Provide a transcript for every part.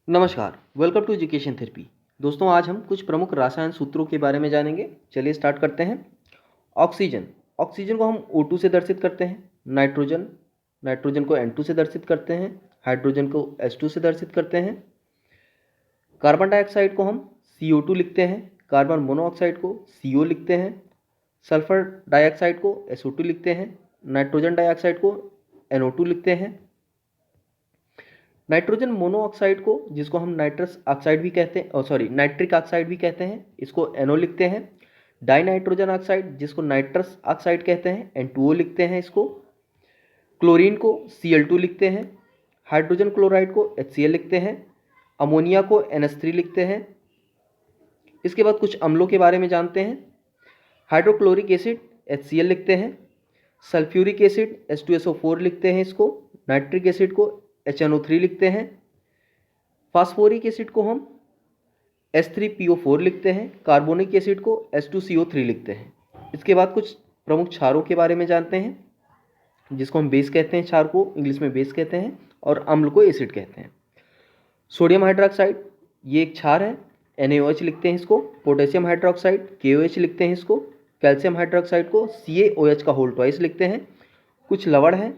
नमस्कार, welcome to education therapy. दोस्तों, आज हम कुछ प्रमुख रसायन सूत्रों के बारे में जानेंगे। चलिए स्टार्ट करते हैं। ऑक्सीजन ऑक्सीजन को हम O2 से दर्शित करते हैं। नाइट्रोजन नाइट्रोजन को N2 से दर्शित करते हैं। हाइड्रोजन को H2 से दर्शित करते हैं। कार्बन डाइऑक्साइड को हम CO2 लिखते हैं। कार्बन मोनोऑक्साइड को CO लिखते हैं। सल्फर डाइऑक्साइड को SO2 लिखते हैं। नाइट्रोजन डाइऑक्साइड को NO2 लिखते हैं। नाइट्रोजन मोनोऑक्साइड को, जिसको हम नाइट्रस ऑक्साइड भी कहते हैं, नाइट्रिक ऑक्साइड भी कहते हैं, इसको NO लिखते हैं। डाई नाइट्रोजन ऑक्साइड, जिसको नाइट्रस ऑक्साइड कहते हैं, N2O लिखते हैं इसको। क्लोरीन को Cl2 लिखते हैं। हाइड्रोजन क्लोराइड को HCl लिखते हैं। अमोनिया को NH3 लिखते हैं। इसके बाद कुछ अम्लों के बारे में जानते हैं। हाइड्रोक्लोरिक एसिड HCl लिखते हैं। सल्फ्यूरिक एसिड H2SO4 लिखते हैं इसको। नाइट्रिक एसिड को HNO3 लिखते हैं। फास्फोरिक एसिड को हम H3PO4 लिखते हैं। कार्बोनिक एसिड को H2CO3 लिखते हैं। इसके बाद कुछ प्रमुख क्षारों के बारे में जानते हैं, जिसको हम बेस कहते हैं। क्षार को इंग्लिश में बेस कहते हैं और अम्ल को एसिड कहते हैं। सोडियम हाइड्रोक्साइड, ये एक क्षार है, NaOH लिखते हैं इसको। पोटेशियम हाइड्रोक्साइड KOH लिखते हैं इसको। कैल्शियम हाइड्रोक्साइड को CaOH का होल ट्वाइस लिखते हैं। कुछ लवण है,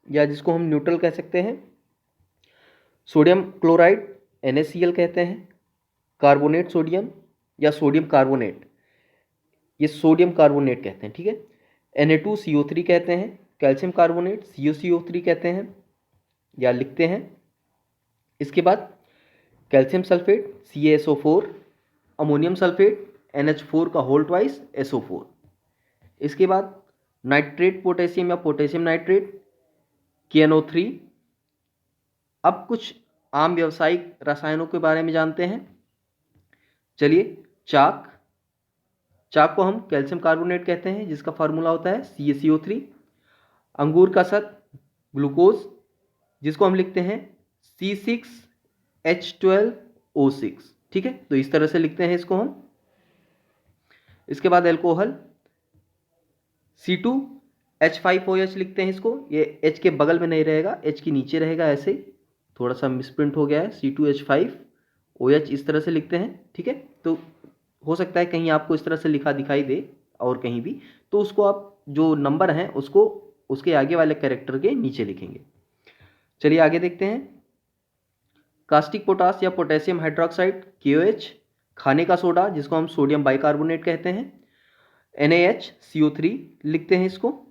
या जिसको हम न्यूट्रल कह सकते हैं। सोडियम क्लोराइड NaCl कहते हैं। कार्बोनेट सोडियम या सोडियम कार्बोनेट, ये सोडियम कार्बोनेट कहते हैं, ठीक है। Na2CO3 कहते हैं। कैल्शियम कार्बोनेट CuCO3 कहते हैं या लिखते हैं। इसके बाद calcium sulphate CaSO4, ammonium sulphate NH4 का होल ट्वाइस SO4। इसके बाद नाइट्रेट पोटेशियम या पोटेशियम नाइट्रेट KNO3। अब कुछ आम व्यावसायिक रसायनों के बारे में जानते हैं। चलिए, चाक को हम कैल्शियम कार्बोनेट कहते हैं, जिसका फार्मूला होता है CaCO3। अंगूर का शत ग्लूकोज, जिसको हम लिखते हैं C6H12O6, ठीक है। तो इस तरह से लिखते हैं इसको हम। इसके बाद एल्कोहल C2H5OH लिखते हैं इसको। ये H के बगल में नहीं रहेगा, H के नीचे रहेगा, ऐसे थोड़ा सा मिसप्रिंट हो गया है। C2H5OH इस तरह से लिखते हैं, ठीक है। तो हो सकता है कहीं आपको इस तरह से लिखा दिखाई दे और कहीं भी, तो उसको आप जो नंबर हैं उसको उसके आगे वाले कैरेक्टर के नीचे लिखेंगे। चलिए आगे देखते हैं। कास्टिक पोटास या पोटेशियम हाइड्रोक्साइड KOH, खाने का सोडा, जिसको हम सोडियम बाइकार्बोनेट कहते हैं, NaHCO3 लिखते हैं इसको।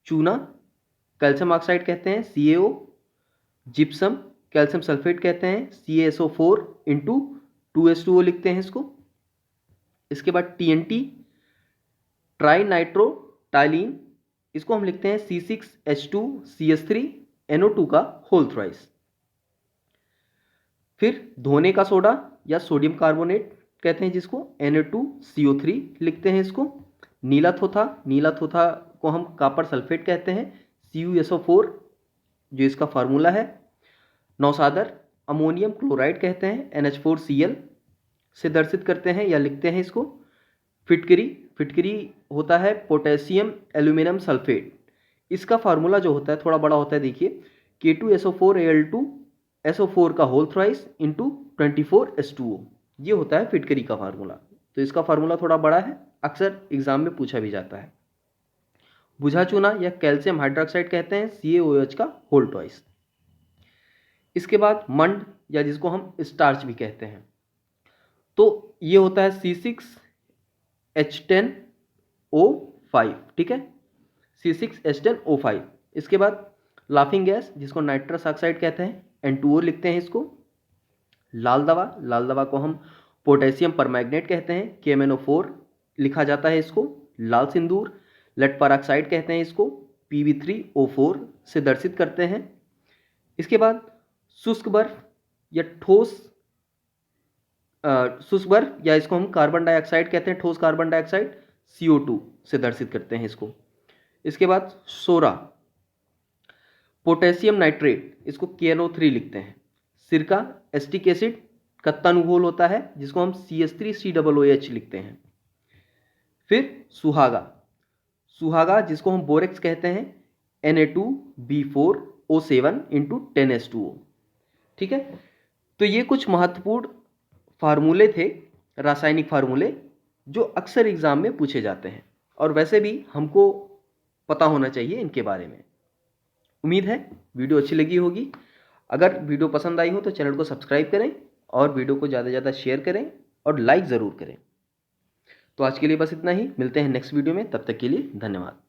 चूना कैल्शियम ऑक्साइड कहते हैं, CaO। जिप्सम कैल्शियम सल्फेट कहते हैं, CaSO4 इंटू 2H2O लिखते हैं इसको। इसके बाद TNT ट्राई नाइट्रो टाइलिन, इसको हम लिखते हैं C6H2CH3NO2 का होल थ्राइस। फिर धोने का सोडा या सोडियम कार्बोनेट कहते हैं, जिसको Na2CO3 लिखते हैं इसको। नीला थोथा को हम कॉपर सल्फेट कहते हैं, CuSO4 जो इसका फार्मूला है। नौसादर अमोनियम क्लोराइड कहते हैं, NH4Cl से दर्शित करते हैं या लिखते हैं इसको। फिटकरी होता है पोटेशियम एल्यूमिनियम सल्फेट, इसका फार्मूला जो होता है थोड़ा बड़ा होता है, देखिए K2SO4Al2SO4 का होल थ्राइस इंटू 24H2O, ये होता है फिटकरी का फार्मूला। तो इसका फार्मूला थोड़ा बड़ा है, अक्सर एग्जाम में पूछा भी जाता है। बुझा चूना या कैल्शियम हाइड्रोक्साइड कहते हैं, CaOH का होल ट्वाइस। इसके बाद मंड, या जिसको हम स्टार्च भी कहते हैं, तो ये होता है C6H10O5, ठीक है, C6H10O5। इसके बाद लाफिंग गैस, जिसको नाइट्रस ऑक्साइड कहते हैं, N2O लिखते हैं इसको। लाल दवा को हम पोटेशियम परमैंगनेट कहते हैं, KMnO4 लिखा जाता है इसको। लाल सिंदूर लेड परऑक्साइड कहते हैं इसको, Pb3O4 से दर्शित करते हैं। इसके बाद शुष्क बर्फ या इसको हम कार्बन डाइऑक्साइड कहते हैं, ठोस कार्बन डाइऑक्साइड, CO2 से दर्शित करते हैं इसको। इसके बाद सोरा पोटेशियम नाइट्रेट, इसको KNO3 लिखते हैं। सिरका एस्टिक एसिड का तनुघोल होता है, जिसको हम CH3COOH लिखते हैं। फिर सुहागा, जिसको हम बोरेक्स कहते हैं, Na2B4O7 इंटू 10H2O, ठीक है। तो ये कुछ महत्वपूर्ण फार्मूले थे, रासायनिक फार्मूले, जो अक्सर एग्जाम में पूछे जाते हैं और वैसे भी हमको पता होना चाहिए इनके बारे में। उम्मीद है वीडियो अच्छी लगी होगी। अगर वीडियो पसंद आई हो तो चैनल को सब्सक्राइब करें और वीडियो को ज़्यादा से ज़्यादा शेयर करें और लाइक ज़रूर करें। तो आज के लिए बस इतना ही, मिलते हैं नेक्स्ट वीडियो में, तब तक के लिए धन्यवाद।